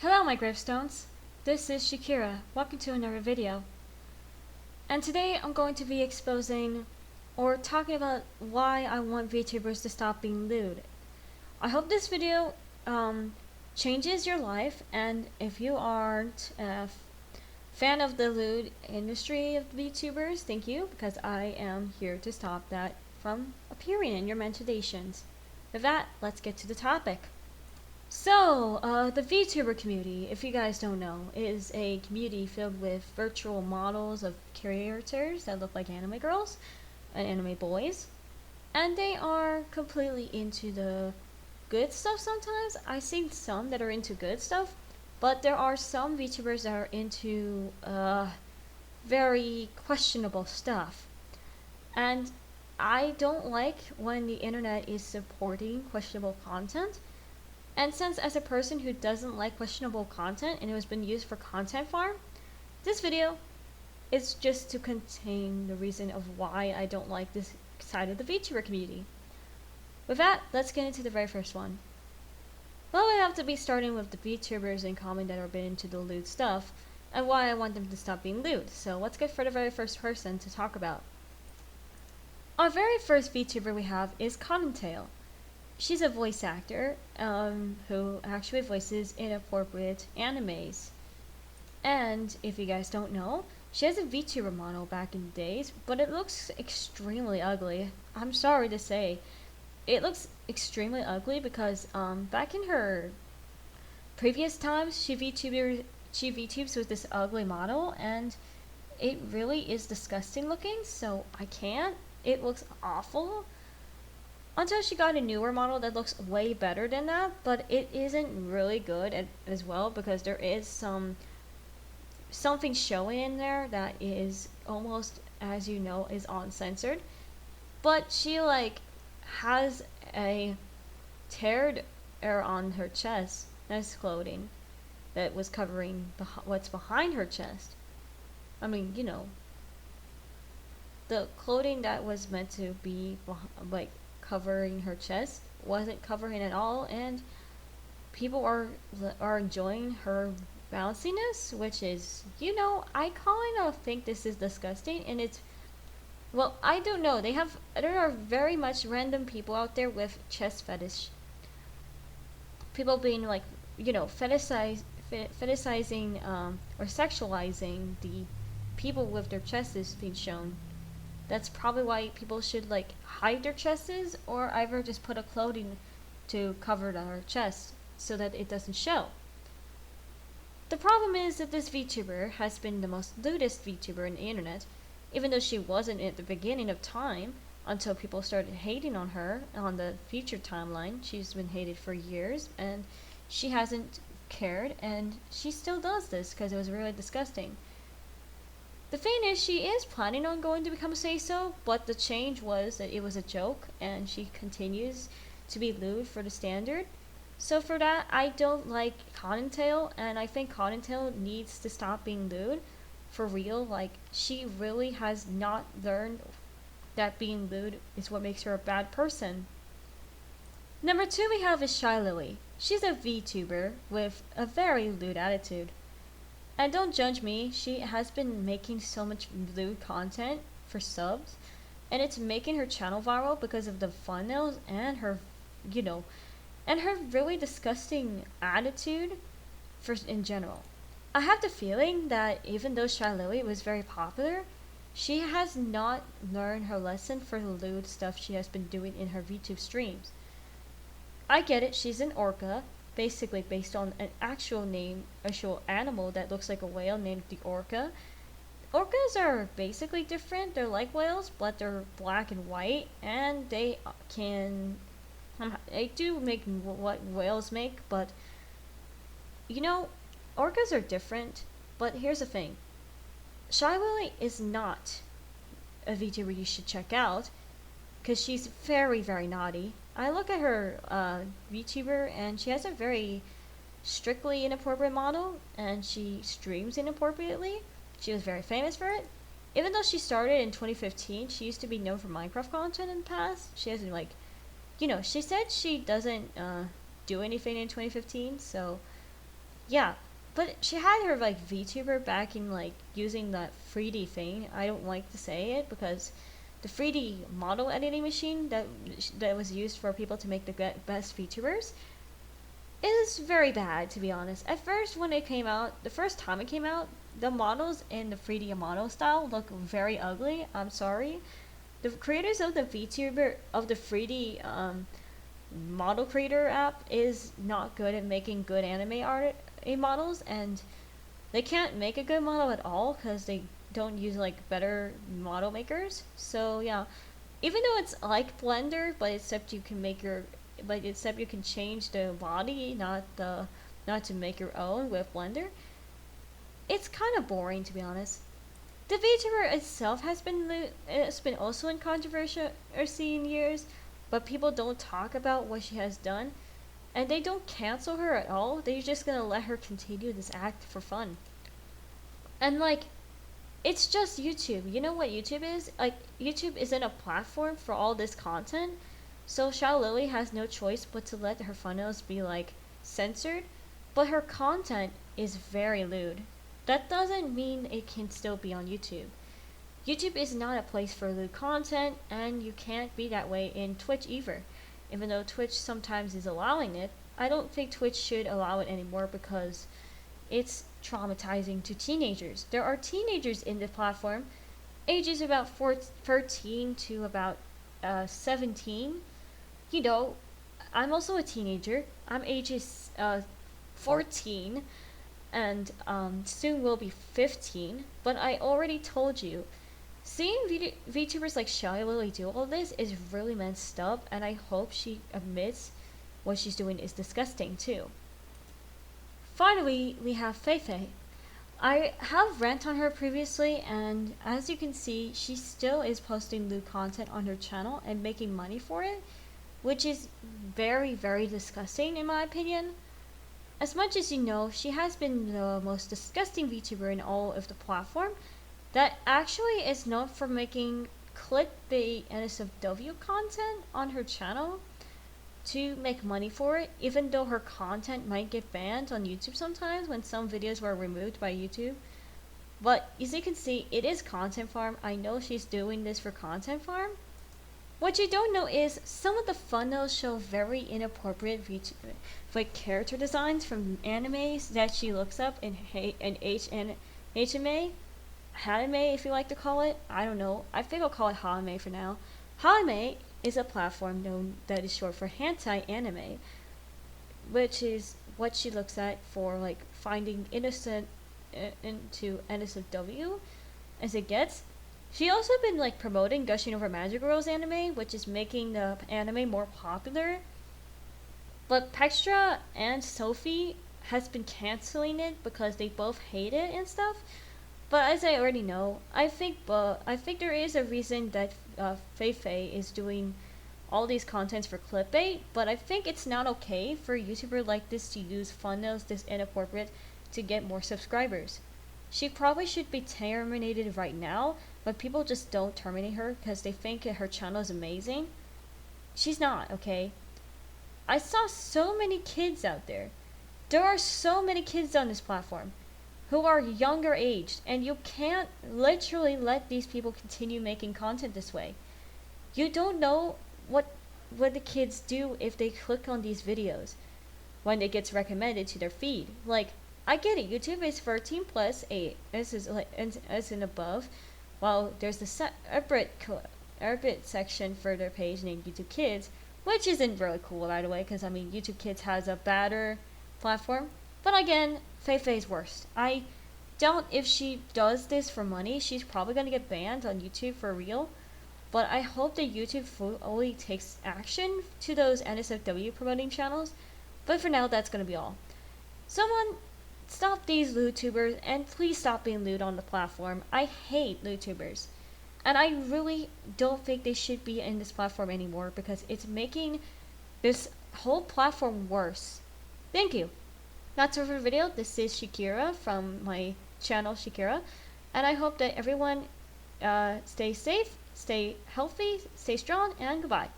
Hello my gravestones, this is Shikira, welcome to another video. And today I'm going to be exposing or talking about why I want VTubers to stop being lewd. I hope this video changes your life, and if you aren't a fan of the lewd industry of VTubers, thank you, because I am here to stop that from appearing in your meditations. With that, let's get to the topic. So, the VTuber community, if you guys don't know, is a community filled with virtual models of characters that look like anime girls and anime boys. And they are completely into the good stuff sometimes. I've seen some that are into good stuff, but there are some VTubers that are into very questionable stuff. And I don't like when the internet is supporting questionable content. And since as a person who doesn't like questionable content and it has been used for content farm, this video is just to contain the reason of why I don't like this side of the VTuber community. With that, let's get into the very first one. Well, we have to be starting with the VTubers in common that have been into the lewd stuff and why I want them to stop being lewd. So let's get for the very first person to talk about. Our very first VTuber we have is Cottontail. She's a voice actor who actually voices inappropriate animes. And if you guys don't know, she has a VTuber model back in the days, but it looks extremely ugly. I'm sorry to say. It looks extremely ugly because back in her previous times, she VTubes with this ugly model, and it really is disgusting looking, so I can't. It looks awful. Until she got a newer model that looks way better than that, but it isn't really good as well because there is something showing in there that is almost, as you know, is uncensored. But she has a tear on her chest. That's clothing that was covering what's behind her chest. I mean, you know, the clothing that was meant to be covering her chest wasn't covering at all, and people are enjoying her bounciness, which is, you know, I kind of think this is disgusting. And it's, well, I don't know, there are very much random people out there with chest fetish, people being like, you know, fetishizing or sexualizing the people with their chests being shown. That's probably why people should hide their chests, or either just put a clothing to cover their chest so that it doesn't show. The problem is that this VTuber has been the most lewdest VTuber on the internet, even though she wasn't at the beginning of time until people started hating on her on the future timeline. She's been hated for years and she hasn't cared, and she still does this because it was really disgusting. The thing is, she is planning on going to become a say-so, but the change was that it was a joke, and she continues to be lewd for the standard. So for that, I don't like Cottontail, and I think Cottontail needs to stop being lewd for real. She really has not learned that being lewd is what makes her a bad person. Number 2 we have is Shylily. She's a VTuber with a very lewd attitude. And don't judge me, she has been making so much lewd content for subs, and it's making her channel viral because of the thumbnails and her, you know, and her really disgusting attitude in general. I have the feeling that even though Shylily was very popular, she has not learned her lesson for the lewd stuff she has been doing in her VTube streams. I get it, she's an orca, basically based on an actual animal that looks like a whale named the orca. Orcas are basically different. They're like whales, but they're black and white, and they do make what whales make, but you know, orcas are different. But here's the thing, Shylily is not a VTuber you should check out because she's very, very naughty. I look at her VTuber, and she has a very strictly inappropriate model, and she streams inappropriately. She was very famous for it. Even though she started in 2015, she used to be known for Minecraft content in the past. She hasn't you know, she said she doesn't do anything in 2015, so yeah, but she had her like VTuber back in like using that 3D thing. I don't like to say it because the 3D model editing machine that was used for people to make the best VTubers is very bad, to be honest. At first, when it came out, the first time it came out, the models in the 3D model style look very ugly. I'm sorry. The creators of the VTuber of the 3D model creator app is not good at making good anime art models, and they can't make a good model at all because they don't use like better model makers. So yeah, even though it's like Blender, but except you can make your except you can change the body, not to make your own with Blender. It's kind of boring, to be honest. The VTuber itself has been also in controversy in years, but people don't talk about what she has done, and they don't cancel her at all. They're just gonna let her continue this act for fun. And like, it's just YouTube. You know what YouTube is? Like, YouTube isn't a platform for all this content, so shylily has no choice but to let her funnels be like censored, but her content is very lewd. That doesn't mean it can still be on YouTube. YouTube is not a place for lewd content, and you can't be that way in Twitch either. Even though Twitch sometimes is allowing it, I don't think Twitch should allow it anymore because it's traumatizing to teenagers. There are teenagers in the platform, ages about 13 to about 17. You know, I'm also a teenager. I'm ages 14 and soon will be 15. But I already told you, seeing VTubers like shylily do all this is really messed up, and I hope she admits what she's doing is disgusting too. Finally, we have Feifei. I have rant on her previously, and as you can see, she still is posting lewd content on her channel and making money for it, which is very, very disgusting in my opinion. As much as you know, she has been the most disgusting VTuber in all of the platform that actually is known for making clickbait NSFW content on her channel to make money for it, even though her content might get banned on YouTube sometimes when some videos were removed by YouTube. But as you can see, it is content farm. I know she's doing this for content farm. What you don't know is some of the thumbnails show very inappropriate like character designs from animes that she looks up in HMA, Haname if you like to call it. I don't know. I think I'll call it Haname for now. Haname is a platform known that is short for hentai anime, which is what she looks at for like finding innocent into NSFW as it gets. She also been like promoting Gushing Over Magic Girls anime, which is making the anime more popular. But Pextra and Sophie has been canceling it because they both hate it and stuff. But as I already know, I think there is a reason that Feifei is doing all these contents for clickbait, but I think it's not okay for a YouTuber like this to use thumbnails this inappropriate to get more subscribers. She probably should be terminated right now, but people just don't terminate her because they think her channel is amazing. She's not, okay? I saw so many kids out there. There are so many kids on this platform who are younger aged, and you can't literally let these people continue making content this way. You don't know what the kids do if they click on these videos when it gets recommended to their feed. Like, I get it, YouTube is 13 plus 8 as and above, while there's the Arabic section for their page named YouTube Kids, which isn't really cool by the way, because I mean YouTube Kids has a better platform. But again, Feifei's worst. I doubt if she does this for money, she's probably gonna get banned on YouTube for real. But I hope that YouTube fully takes action to those NSFW promoting channels. But for now, that's gonna be all. Someone stop these Lewdtubers, and please stop being lewd on the platform. I hate Lewdtubers. And I really don't think they should be in this platform anymore because it's making this whole platform worse. Thank you. That's all for the video. This is SHIKIRA from my channel SHIKIRA, and I hope that everyone stay safe, stay healthy, stay strong, and goodbye.